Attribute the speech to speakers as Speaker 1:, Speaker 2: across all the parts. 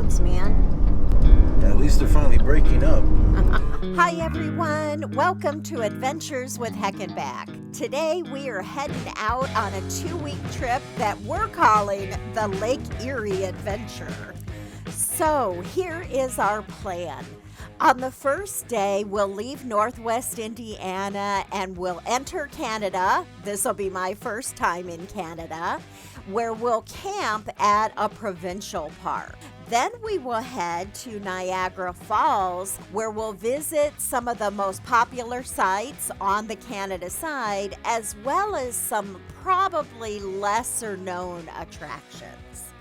Speaker 1: jumps, man.
Speaker 2: At least they're finally breaking up.
Speaker 1: Hi everyone, welcome to Adventures with Heknbak. Today we are heading out on a 2-week trip that we're calling the Lake Erie Adventure. So here is our plan. On the first day, we'll leave Northwest Indiana and we'll enter Canada. This will be my first time in Canada, where we'll camp at a provincial park. Then we will head to Niagara Falls, where we'll visit some of the most popular sites on the Canada side, as well as some probably lesser known attractions.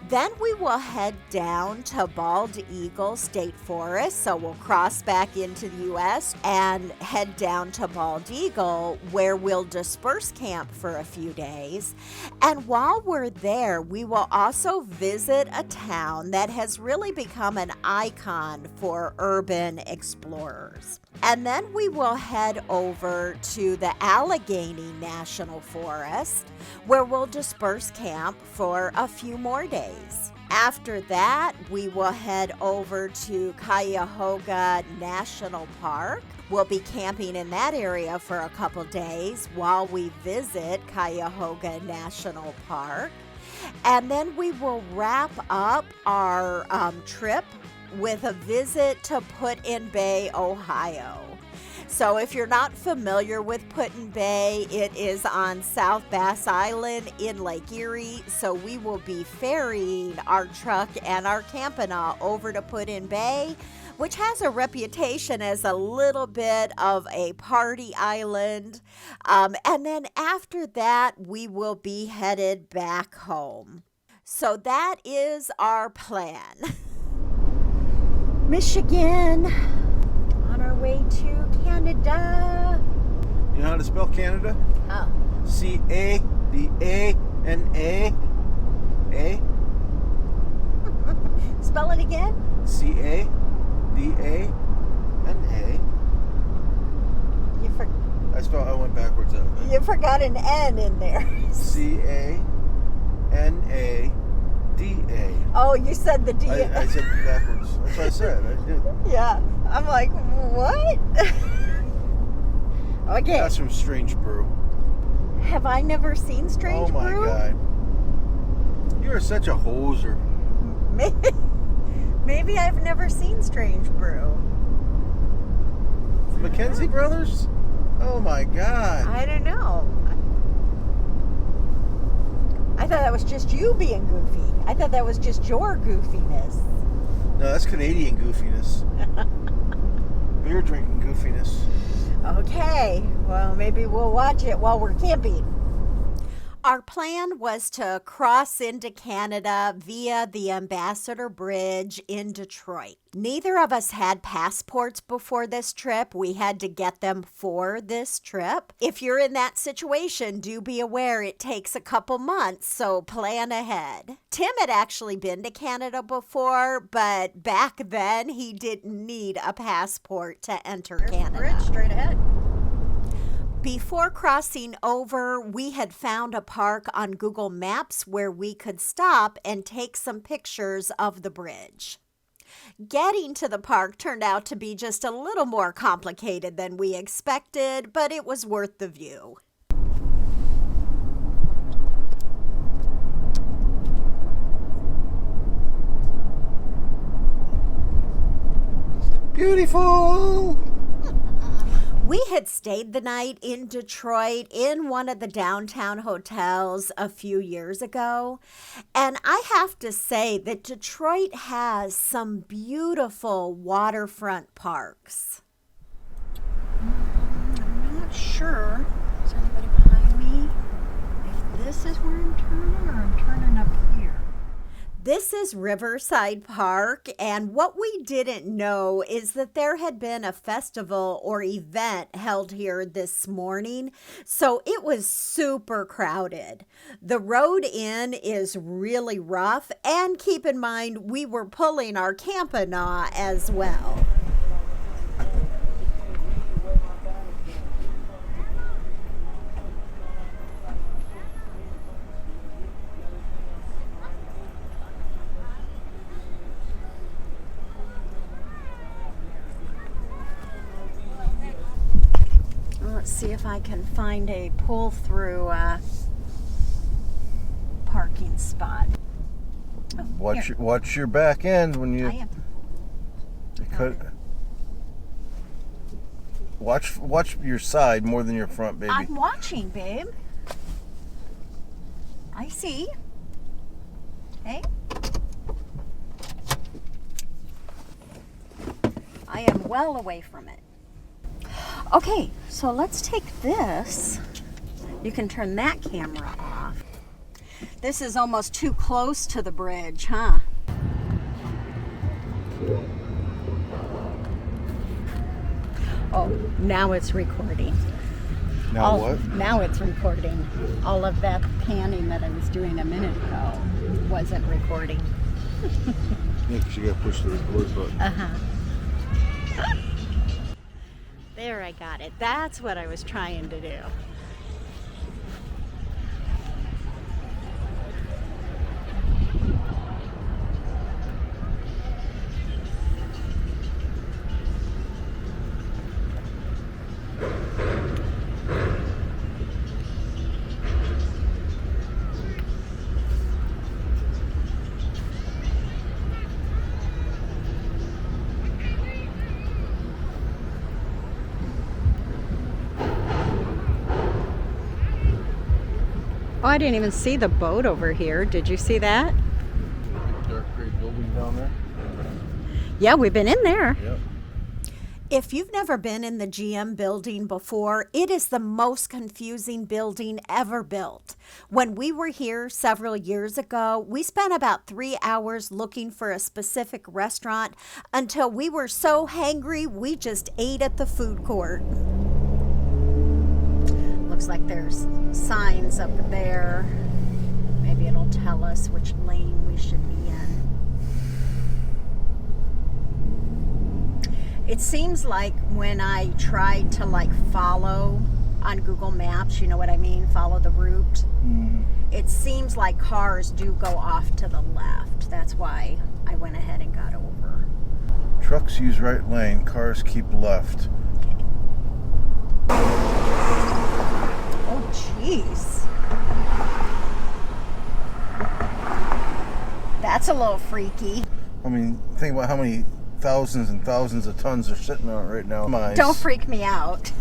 Speaker 1: Then we will head down to Bald Eagle State Forest, so we'll cross back into the U.S. and head down to Bald Eagle, where we'll disperse camp for a few days. And while we're there, we will also visit a town that has really become an icon for urban explorers. And then we will head over to the Allegheny National Forest, where we'll disperse camp for a few more days. After that, we will head over to Cuyahoga National Park. We'll be camping in that area for a couple days while we visit Cuyahoga National Park. And then we will wrap up our trip with a visit to Put-in-Bay, Ohio. So if you're not familiar with Put-in-Bay, it is on South Bass Island in Lake Erie. So we will be ferrying our truck and our campana over to Put-in-Bay, which has a reputation as a little bit of a party island. And then after that, we will be headed back home. So that is our plan. Michigan, on our way to Canada.
Speaker 2: You know how to spell Canada?
Speaker 1: Oh.
Speaker 2: C-A-D-A-N-A. A?
Speaker 1: Spell it again?
Speaker 2: C-A-D-A-N-A. I went backwards up.
Speaker 1: You forgot an N in there.
Speaker 2: C-A-N-A. D-A.
Speaker 1: Oh, you said the D.
Speaker 2: I said it backwards. That's what I said. I did.
Speaker 1: Yeah. I'm like, what? Okay.
Speaker 2: That's from Strange Brew.
Speaker 1: Have I never seen Strange Brew?
Speaker 2: Oh my God. You are such a hoser.
Speaker 1: Maybe I've never seen Strange Brew.
Speaker 2: The Mackenzie Brothers? Oh my God.
Speaker 1: I don't know. I thought that was just you being goofy. I thought that was just your goofiness.
Speaker 2: No, that's Canadian goofiness. Beer drinking goofiness.
Speaker 1: Okay, well, maybe we'll watch it while we're camping. Our plan was to cross into Canada via the Ambassador Bridge in Detroit. Neither of us had passports before this trip. We had to get them for this trip. If you're in that situation, do be aware it takes a couple months, so plan ahead. Tim had actually been to Canada before, but back then he didn't need a passport to enter Canada.
Speaker 3: Bridge straight ahead.
Speaker 1: Before crossing over, we had found a park on Google Maps where we could stop and take some pictures of the bridge. Getting to the park turned out to be just a little more complicated than we expected, but it was worth the view.
Speaker 2: Beautiful!
Speaker 1: We had stayed the night in Detroit in one of the downtown hotels a few years ago. And I have to say that Detroit has some beautiful waterfront parks.
Speaker 3: I'm not sure. Is there anybody behind me? If this is where I'm turning or I'm turning up here.
Speaker 1: This is Riverside Park, and what we didn't know is that there had been a festival or event held here this morning, so it was super crowded. The road in is really rough, and keep in mind we were pulling our campana as well.
Speaker 3: see if I can find a pull-through parking spot. Oh,
Speaker 2: Watch your back end when you.
Speaker 3: I am.
Speaker 2: Watch your side more than your front, baby.
Speaker 3: I'm watching, babe. I see. Hey. I am well away from it. Okay, so let's take this. You can turn that camera off. This is almost too close to the bridge, huh? Oh, now it's recording.
Speaker 2: Now what?
Speaker 3: Now it's recording. All of that panning that I was doing a minute ago wasn't recording.
Speaker 2: Yeah, because you got to push the record button.
Speaker 3: Uh-huh. There, I got it. That's what I was trying to do. Oh, I didn't even see the boat over here. Did you see that?
Speaker 2: Dark gray building down there.
Speaker 3: Yeah, we've been in there.
Speaker 2: Yep.
Speaker 1: If you've never been in the GM building before, it is the most confusing building ever built. When we were here several years ago, we spent about 3 hours looking for a specific restaurant until we were so hangry we just ate at the food court.
Speaker 3: Looks like there's signs up there. Maybe it'll tell us which lane we should be in. It seems like when I tried to follow on Google Maps, you know what I mean, follow the route, it seems like cars do go off to the left. That's why I went ahead and got over.
Speaker 2: Trucks use right lane, cars keep left.
Speaker 1: Oh, jeez.
Speaker 3: That's a little freaky.
Speaker 2: I mean, think about how many thousands and thousands of tons are sitting on it right now.
Speaker 3: Don't freak me out.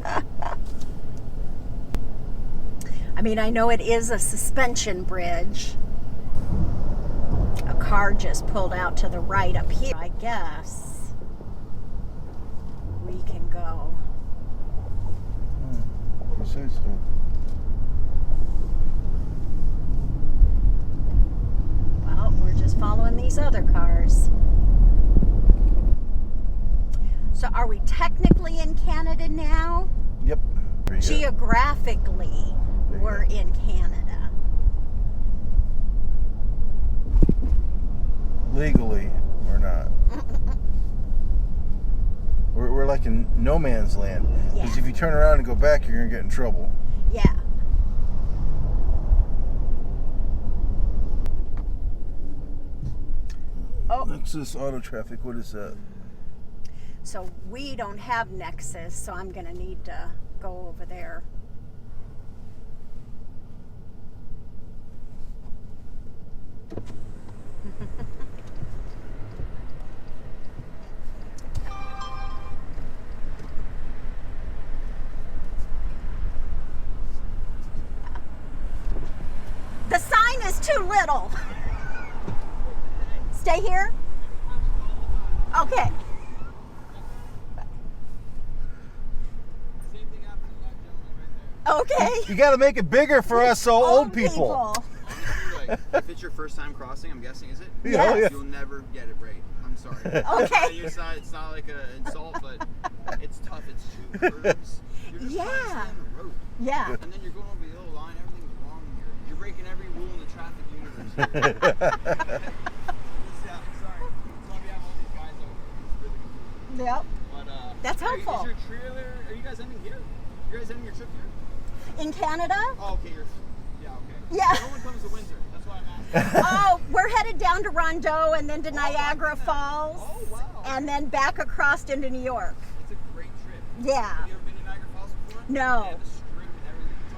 Speaker 3: I mean, I know it is a suspension bridge. A car just pulled out to the right up here. I guess we can go.
Speaker 2: You say so.
Speaker 3: Well, we're just following these other cars. So are we technically in Canada now?
Speaker 2: Yep.
Speaker 3: Geographically, we're in Canada.
Speaker 2: Legally, we're not. We're like in no man's land. Because
Speaker 3: Yeah.
Speaker 2: if you turn around and go back, you're going to get in trouble.
Speaker 3: Yeah. Oh,
Speaker 2: Nexus Auto Traffic, what is that?
Speaker 3: so we don't have Nexus, so I'm going to need to go over there. The sign is too little. Stay here? Okay. Okay.
Speaker 2: You got to make it bigger for us old people.
Speaker 4: Honestly, if it's your first time crossing, I'm guessing, is it?
Speaker 2: Yeah,
Speaker 3: Yes.
Speaker 4: You'll never get it right. I'm sorry.
Speaker 3: Okay.
Speaker 4: It's not like an insult, but it's tough. It's two curves. You're just trying to stay on the road.
Speaker 3: Yeah.
Speaker 4: And then you're going over the yellow line. Everything's wrong here. You're breaking every rule in the traffic universe. Yeah, I'm sorry. It's on behalf of all these guys out here. It's really confusing.
Speaker 3: Yep.
Speaker 4: But,
Speaker 3: That's helpful.
Speaker 4: Is your trailer, are you guys ending here? You guys ending your trip here?
Speaker 3: In Canada?
Speaker 4: Oh, okay. Yeah, okay.
Speaker 3: Yeah.
Speaker 4: No one comes to Windsor. That's why I'm asking.
Speaker 3: Oh, we're headed down to Rondeau and then to Niagara
Speaker 4: I've been there.
Speaker 3: Falls.
Speaker 4: Oh, wow.
Speaker 3: And then back across into New York.
Speaker 4: It's a great trip.
Speaker 3: Yeah.
Speaker 4: Have you ever been to Niagara They
Speaker 3: No.
Speaker 4: have a strip and everything. It's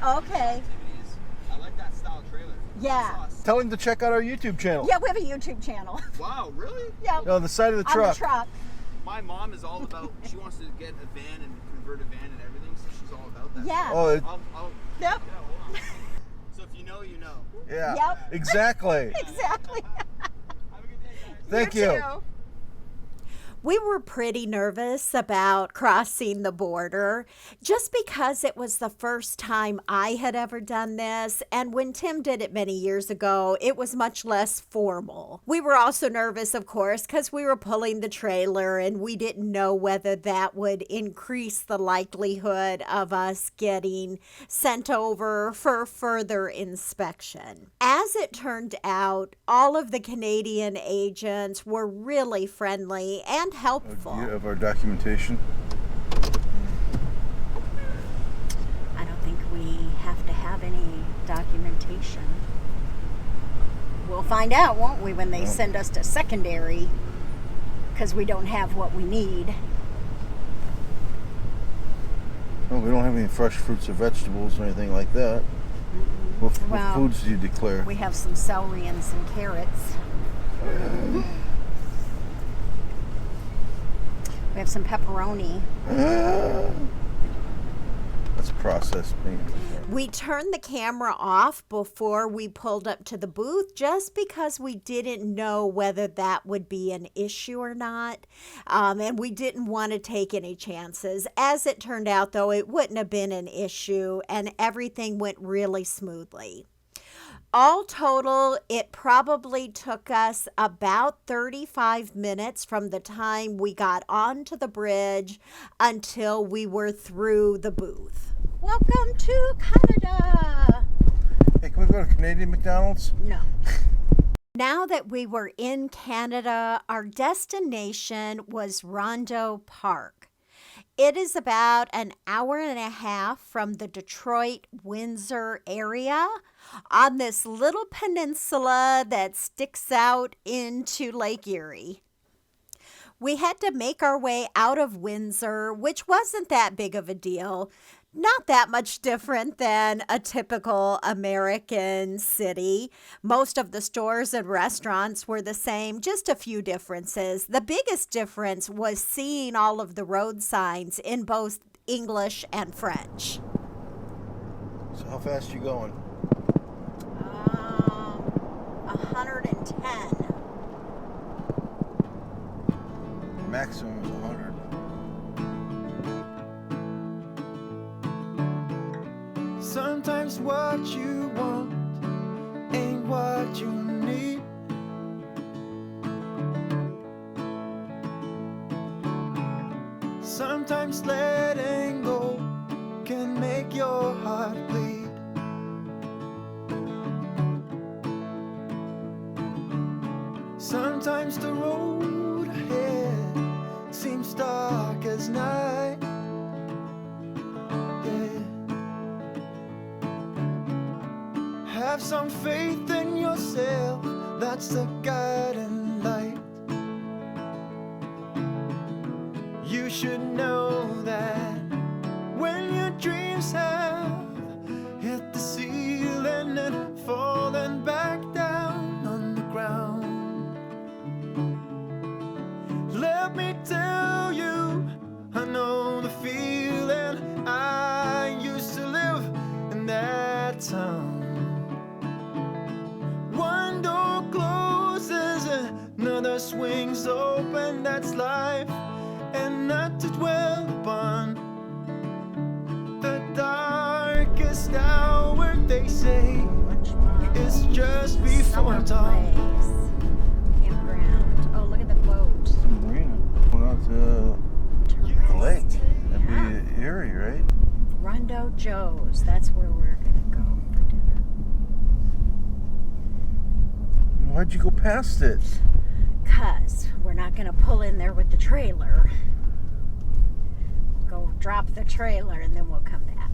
Speaker 4: awesome.
Speaker 3: Okay.
Speaker 4: Activities. I like that style trailer.
Speaker 3: Yeah.
Speaker 2: Tell him to check out our YouTube channel.
Speaker 3: Yeah, we have a YouTube channel.
Speaker 4: Wow, really?
Speaker 3: Yeah.
Speaker 2: On the side of the
Speaker 3: On
Speaker 2: truck.
Speaker 3: the truck.
Speaker 4: My mom is all about, she wants to get a van and convert a van and everything, so she's all about that.
Speaker 3: Yeah.
Speaker 2: Oh,
Speaker 4: I'll
Speaker 3: Yep.
Speaker 4: yeah, hold on. So if you know, you know.
Speaker 2: yeah.
Speaker 3: Yep.
Speaker 2: Exactly.
Speaker 3: Exactly.
Speaker 4: Have a good day, guys.
Speaker 2: Thank you.
Speaker 3: too.
Speaker 1: We were pretty nervous about crossing the border just because it was the first time I had ever done this. And when Tim did it many years ago, it was much less formal. We were also nervous, of course, because we were pulling the trailer and we didn't know whether that would increase the likelihood of us getting sent over for further inspection. As it turned out, all of the Canadian agents were really friendly and helpful.
Speaker 2: You have our documentation.
Speaker 3: I don't think we have to have any documentation. We'll find out, won't we, when they send us to secondary, because we don't have what we need.
Speaker 2: Oh, we don't have any fresh fruits or vegetables or anything like that. What
Speaker 3: Well,
Speaker 2: foods do you declare?
Speaker 3: We have some celery and some carrots. We have some pepperoni.
Speaker 2: That's processed meat.
Speaker 1: We turned the camera off before we pulled up to the booth just because we didn't know whether that would be an issue or not. And we didn't want to take any chances. As it turned out, though, it wouldn't have been an issue and everything went really smoothly. All total, it probably took us about 35 minutes from the time we got onto the bridge until we were through the booth.
Speaker 3: Welcome to Canada.
Speaker 2: Hey, can we go to Canadian McDonald's?
Speaker 3: No.
Speaker 1: Now that we were in Canada, our destination was Rondeau Park. It is about an hour and a half from the Detroit-Windsor area on this little peninsula that sticks out into Lake Erie. We had to make our way out of Windsor, which wasn't that big of a deal. Not that much different than a typical American city. Most of the stores and restaurants were the same, just a few differences. The biggest difference was seeing all of the road signs in both English and French.
Speaker 2: So how fast you going?
Speaker 3: 110.
Speaker 2: Maximum is 100.
Speaker 5: Sometimes what you want ain't what you need. Sometimes letting go can make your heart bleed. Sometimes the road ahead seems dark as night. Have some faith in yourself, that's the guiding light. You should know that when your dreams have hit the ceiling and fallen back down on the ground, let me tell you, I know the feeling. I used to live in that town. One door closes, another swings open. That's life, and not to dwell upon the darkest hour. They say it's just before dawn.
Speaker 3: Campground. Oh, look at the boat.
Speaker 2: Marina. Going out to the lake. That'd be Erie, right?
Speaker 3: Rondo Joes. That's where we're gonna go for dinner.
Speaker 2: Why'd you go past it?
Speaker 3: 'Cause we're not gonna pull in there with the trailer. Go drop the trailer and then we'll come back.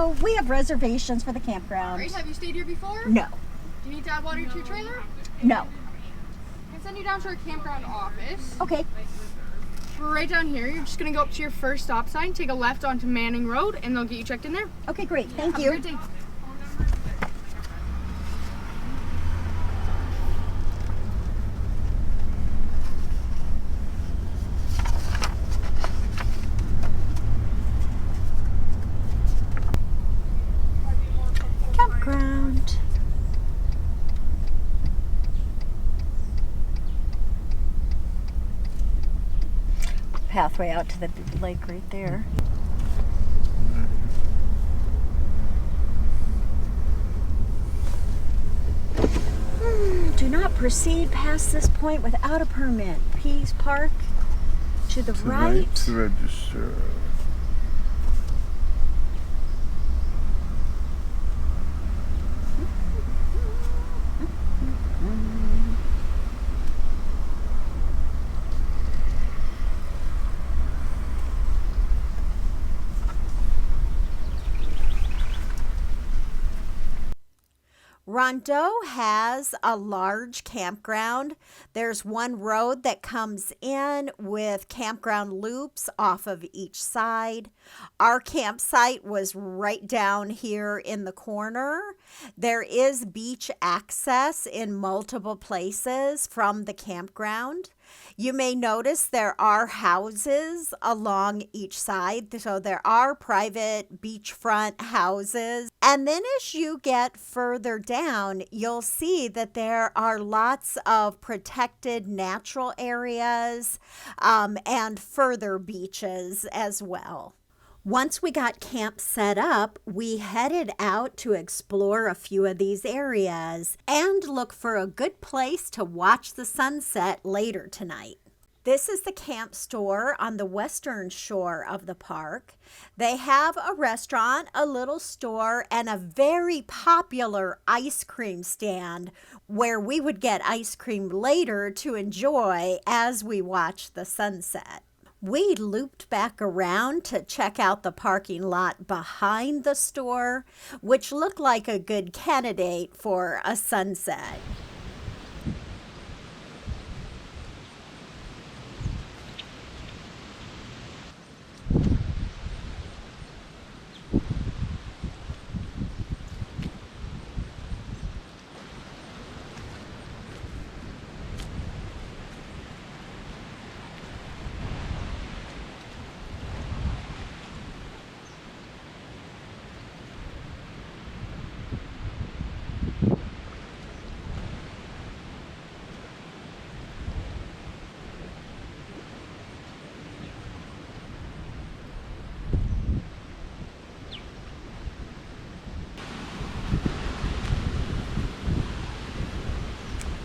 Speaker 3: So we have reservations for the campground.
Speaker 6: Great. Have you stayed here before?
Speaker 3: No.
Speaker 6: Do you need to add water to your trailer?
Speaker 3: No.
Speaker 6: I can send you down to our campground office.
Speaker 3: Okay.
Speaker 6: We're right down here. You're just gonna go up to your first stop sign, take a left onto Manning Road, and they'll get you checked in there.
Speaker 3: Okay, great. Thank
Speaker 6: Have
Speaker 3: you.
Speaker 6: a great day.
Speaker 3: Campground. Pathway out to the lake right there. Do not proceed past this point without a permit. Pease Park to the right.
Speaker 2: To register.
Speaker 1: Rondeau has a large campground. There's one road that comes in with campground loops off of each side. Our campsite was right down here in the corner. There is beach access in multiple places from the campground. You may notice there are houses along each side, so there are private beachfront houses. And then as you get further down, you'll see that there are lots of protected natural areas and further beaches as well. Once we got camp set up, we headed out to explore a few of these areas and look for a good place to watch the sunset later tonight. This is the camp store on the western shore of the park. They have a restaurant, a little store, and a very popular ice cream stand where we would get ice cream later to enjoy as we watch the sunset. We looped back around to check out the parking lot behind the store, which looked like a good candidate for a sunset.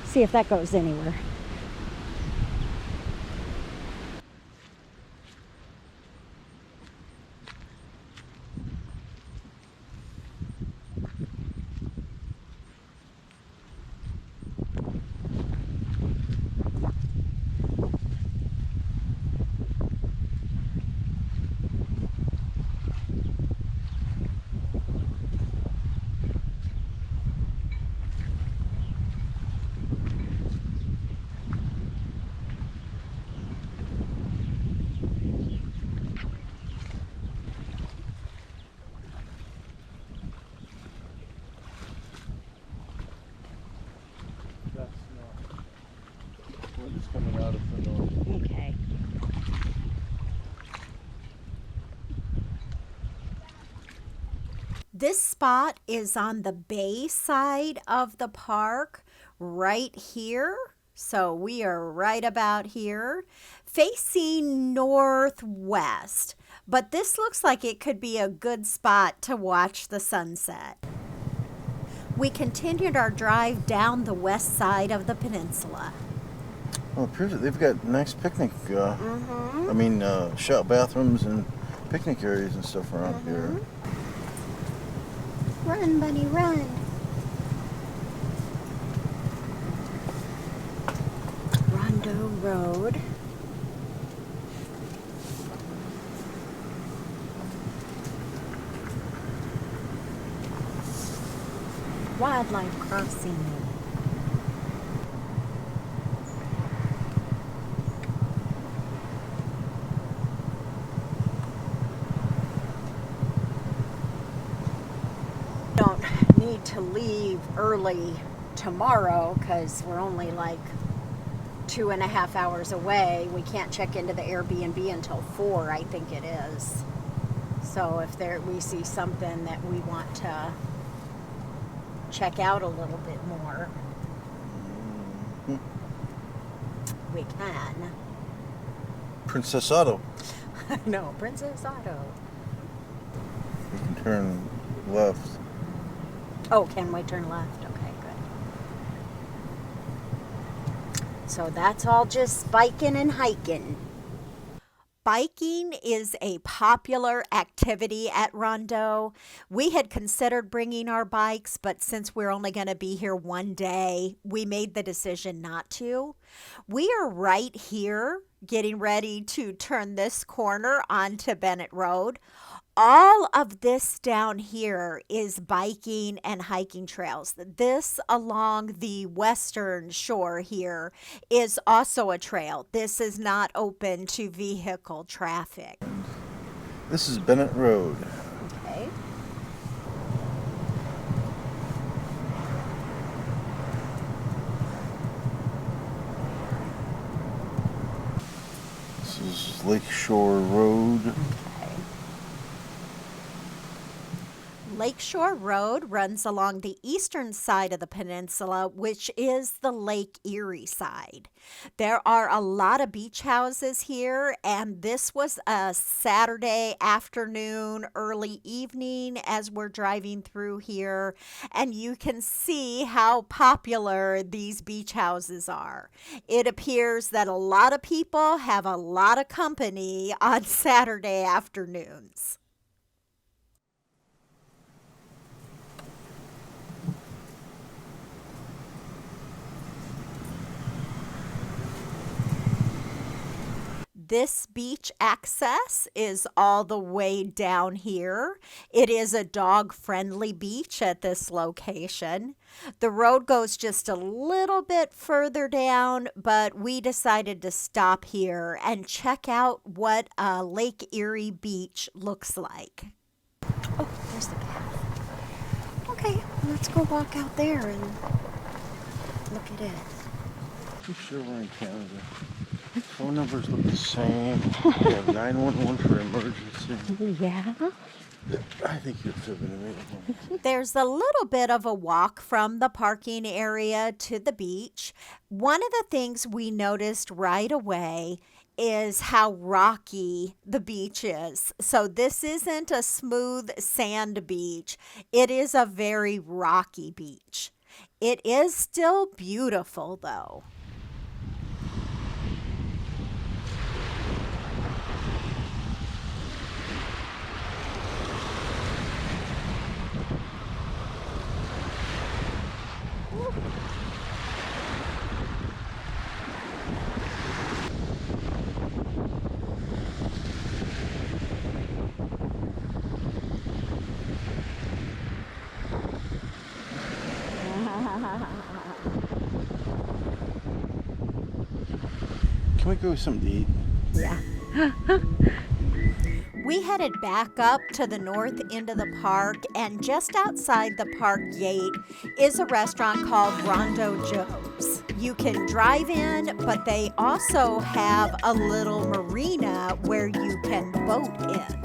Speaker 3: See if that goes anywhere.
Speaker 2: We're just coming out of the north.
Speaker 3: Okay.
Speaker 1: This spot is on the bay side of the park, right here. So we are right about here, facing northwest. But this looks like it could be a good spot to watch the sunset. We continued our drive down the west side of the peninsula.
Speaker 2: Oh, appears that they've got nice picnic, shop bathrooms and picnic areas and stuff around here.
Speaker 3: Run, bunny, run. Rondo Road. wildlife crossing. Don't need to leave early tomorrow because we're only like 2.5 hours away. We can't check into the Airbnb until 4, I think it is. So if we see something that we want to check out a little bit more, we can.
Speaker 2: Princess Auto.
Speaker 3: No, Princess Auto.
Speaker 2: You can turn left.
Speaker 3: Oh, can we turn left? Okay, good. So that's all just biking and hiking.
Speaker 1: Biking is a popular activity at Rondeau. We had considered bringing our bikes, but since we're only going to be here one day, we made the decision not to. We are right here getting ready to turn this corner onto Bennett Road. All of this down here is biking and hiking trails. This along the western shore here is also a trail. This is not open to vehicle traffic.
Speaker 2: This is Bennett Road.
Speaker 3: Okay.
Speaker 2: This is Lakeshore Road.
Speaker 1: Lakeshore Road runs along the eastern side of the peninsula, which is the Lake Erie side. There are a lot of beach houses here, and this was a Saturday afternoon, early evening as we're driving through here, and you can see how popular these beach houses are. It appears that a lot of people have a lot of company on Saturday afternoons. This beach access is all the way down here. It is a dog-friendly beach at this location. The road goes just a little bit further down, but we decided to stop here and check out what Lake Erie Beach looks like.
Speaker 3: Oh, there's the path. Okay, let's go walk out there and look at it.
Speaker 2: I'm sure we're in Canada. Phone numbers look the same. We have 911 for emergency.
Speaker 3: Yeah.
Speaker 2: I think you're fibbing me.
Speaker 1: There's a little bit of a walk from the parking area to the beach. One of the things we noticed right away is how rocky the beach is. So this isn't a smooth sand beach. It is a very rocky beach. It is still beautiful though.
Speaker 2: Can we go something to eat?
Speaker 3: Yeah.
Speaker 1: We headed back up to the north end of the park, and just outside the park gate is a restaurant called Rondo Joes. You can drive in, but they also have a little marina where you can boat in.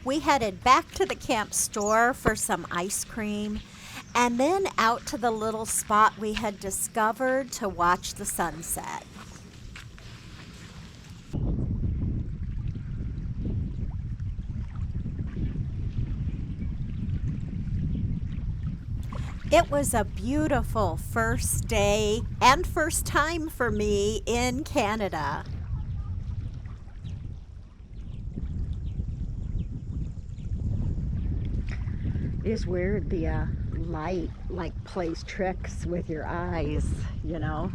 Speaker 1: We headed back to the camp store for some ice cream, and then out to the little spot we had discovered to watch the sunset. It was a beautiful first day and first time for me in Canada.
Speaker 3: It is weird, the light like plays tricks with your eyes, you know.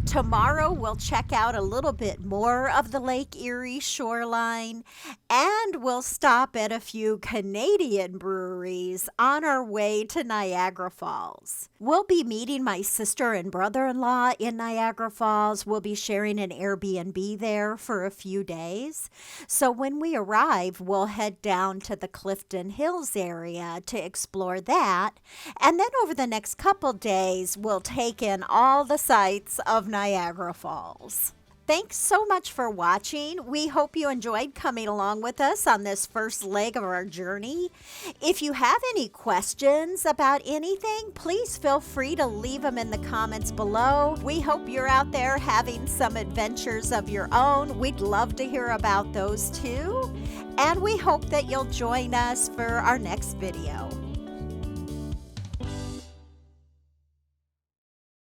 Speaker 1: Tomorrow we'll check out a little bit more of the Lake Erie shoreline, and we'll stop at a few Canadian breweries on our way to Niagara Falls. We'll be meeting my sister and brother-in-law in Niagara Falls. We'll be sharing an Airbnb there for a few days. So when we arrive, we'll head down to the Clifton Hills area to explore that. And then over the next couple days, we'll take in all the sights of Niagara Falls. Thanks so much for watching. We hope you enjoyed coming along with us on this first leg of our journey. If you have any questions about anything, please feel free to leave them in the comments below. We hope you're out there having some adventures of your own. We'd love to hear about those too. And we hope that you'll join us for our next video.